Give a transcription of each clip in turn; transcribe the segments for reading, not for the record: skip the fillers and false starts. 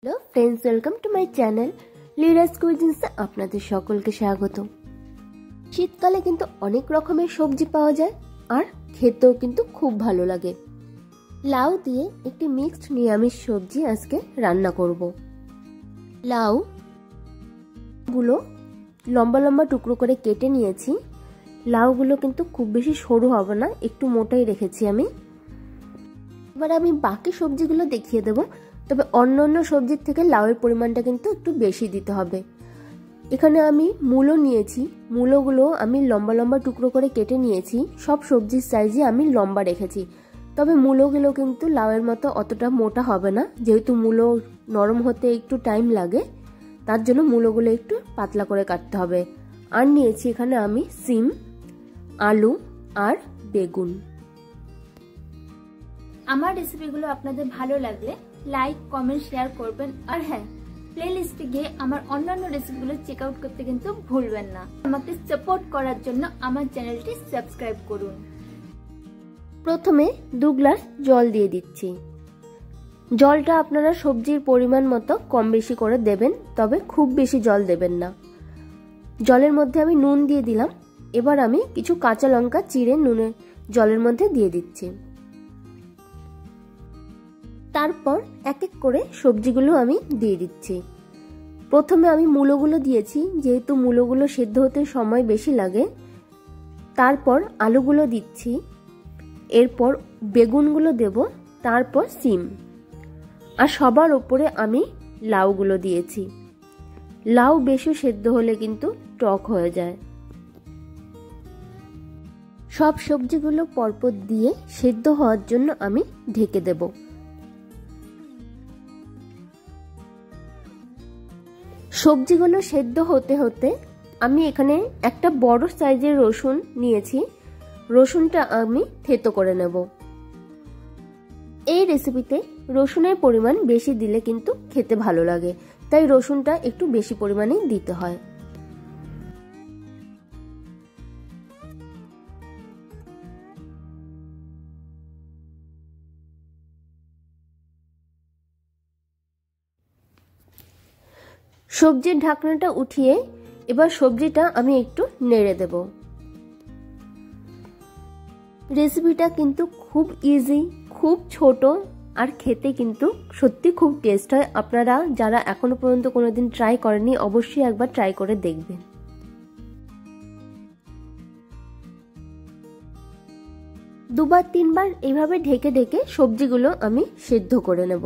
Hello friends, welcome to my channel লিরাস কুইজিনসে আপনাদের সকলকে স্বাগত। শীতকালে কিন্তু অনেক রকমের সবজি পাওয়া যায় আর খেতেও কিন্তু খুব ভালো লাগে। লাউ দিয়ে একটি মিক্সড নিরামিষ সবজি আজকে রান্না করব। লাউ গুলো লম্বা লম্বা টুকরো করে কেটে নিয়েছি। লাউগুলো কিন্তু খুব বেশি সরু হবে না, একটু মোটাই রেখেছি আমি। এবার আমি বাকি সবজিগুলো দেখিয়ে দেবো, তবে অন্যান্য সবজির থেকে লাউয়ের পরিমাণটা কিন্তু একটু বেশি দিতে হবে। এখানে আমি মূলো নিয়েছি, মূলোগুলো আমি লম্বা লম্বা টুকরো করে কেটে নিয়েছি। সব সবজির সাইজে আমি লম্বা রেখেছি, তবে মূলোগুলো কিন্তু লাউয়ের মতো অতটা মোটা হবে না, যেহেতু মূলো নরম হতে একটু টাইম লাগে, তার জন্য মূলোগুলো একটু পাতলা করে কাটতে হবে। আর নিয়েছি এখানে আমি সিম, আলু আর বেগুন। আমার রেসিপিগুলো আপনাদের ভালো লাগলে লাইক, কমেন্ট, শেয়ার করবেন। আর হ্যাঁ, প্লেলিস্টে গিয়ে আমার অন্যান্য রেসিপিগুলো চেক আউট করতে কিন্তু ভুলবেন না। আমাকে সাপোর্ট করার জন্য আমার চ্যানেলটি সাবস্ক্রাইব করুন। প্রথমে 2 গ্লাস জল দিয়ে দিচ্ছি। জলটা আপনারা সবজির পরিমাণ মতো কম বেশি করে দেবেন, তবে খুব বেশি জল দেবেন না। জলের মধ্যে আমি নুন দিয়ে দিলাম। এবার আমি কিছু কাঁচা লঙ্কা চিড়ে জলের মধ্যে দিয়ে দিচ্ছি। তারপর এক এক করে সবজিগুলো আমি দিয়ে দিচ্ছি। প্রথমে আমি মূলোগুলো দিয়েছি, যেহেতু মূলোগুলো সেদ্ধ হতে সময় বেশি লাগে। তারপর আলুগুলো দিচ্ছি, এরপর বেগুনগুলো দেব, তারপর সিম, আর সবার উপরে আমি লাউগুলো দিয়েছি। লাউ বেশি সেদ্ধ হলে কিন্তু টক হয়ে যায়। সব সবজিগুলো পরপর দিয়ে সেদ্ধ হওয়ার জন্য আমি ঢেকে দেব। সবজিগুলো সেদ্ধ হতে হতে আমি এখানে একটা বড় সাইজের রসুন নিয়েছি। রসুনটা আমি থেতো করে নেব। এই রেসিপিতে রসুনের পরিমাণ বেশি দিলে কিন্তু খেতে ভালো লাগে, তাই রসুনটা একটু বেশি পরিমাণে দিতে হয়। সবজির ঢাকনাটা উঠিয়ে এবার সবজিটা আমি একটু নেড়ে দেব। রেসিপিটা কিন্তু খুব ইজি, খুব ছোট, আর খেতে কিন্তু সত্যি খুব টেস্ট হয়। আপনারা যারা এখনো পর্যন্ত কোনোদিন ট্রাই করেননি, অবশ্যই একবার ট্রাই করে দেখবেন। দুবার তিনবার এইভাবে ঢেকে ঢেকে সবজিগুলো আমি সেদ্ধ করে নেব।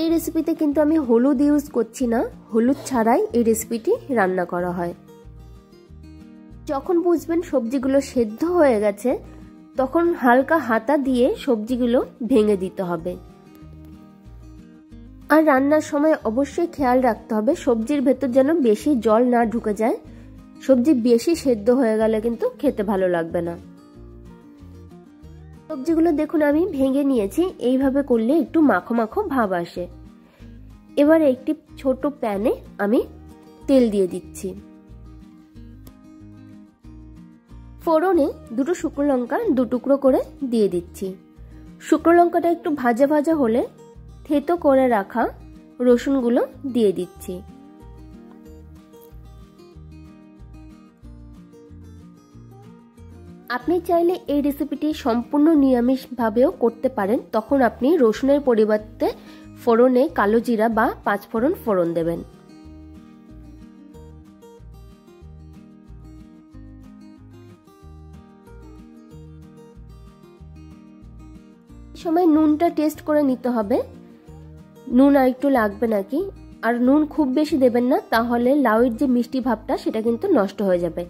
এই রেসিপিতে কিন্তু আমি হলুদ ইউজ করছি না, হলুদ ছাড়াই এই রেসিপিটি রান্না করা হয়। যখন বুঝবেন সবজিগুলো সেদ্ধ হয়ে গেছে, তখন হালকা হাতা দিয়ে সবজিগুলো ভেঙে দিতে হবে। আর রান্নার সময় অবশ্যই খেয়াল রাখতে হবে সবজির ভেতর যেন বেশি জল না ঢুকে যায়। সবজি বেশি সেদ্ধ হয়ে গেলে কিন্তু খেতে ভালো লাগবে না। সবজিগুলো দেখুন আমি ভেঙে নিয়েছি। এইভাবে করলে একটু মাখো মাখো ভাব আসে। এবারে একটি ছোট প্যানে আমি তেল দিয়ে দিচ্ছি। ফোড়নে 2 শুকনো লঙ্কা 2 টুকরো করে দিয়ে দিচ্ছি। শুকনো লঙ্কাটা একটু ভাজা ভাজা হলে থেতো করে রাখা রসুনগুলো দিয়ে দিচ্ছি। আপনি চাইলে এই রেসিপিটি সম্পূর্ণ নিরামিষভাবেও করতে পারেন। তখন আপনি রসুনের পরিবর্তে ফোড়নে কালো জিরা বা 5 ফোড়ন ফোড়ন দেবেন। সময় নুনটা টেস্ট করে নিতে হবে, নুন আর একটু লাগবে নাকি। আর নুন খুব বেশি দেবেন না, তাহলে লাউয়ের যে মিষ্টি ভাবটা সেটা কিন্তু নষ্ট হয়ে যাবে।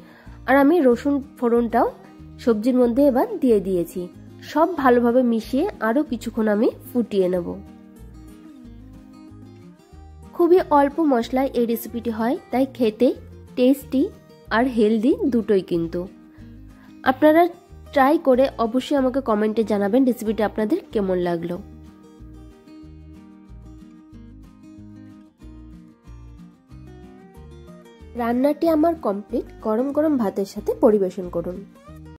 আর আমি রসুন ফোড়নটাও সবজির মধ্যে এবার দিয়ে দিয়েছি। সব ভালোভাবে মিশিয়ে আরো কিছুক্ষণ আমি ফুটিয়ে নেব। খুবই অল্প মশলায় এই রেসিপিটি হয়, তাই খেতে টেস্টি আর হেলদি দুটোই কিন্তু। আপনারা ট্রাই করে অবশ্যই আমাকে কমেন্টে জানাবেন রেসিপিটা আপনাদের কেমন লাগলো। রান্নাটি আমার কমপ্লিট। গরম গরম ভাতের সাথে পরিবেশন করুন।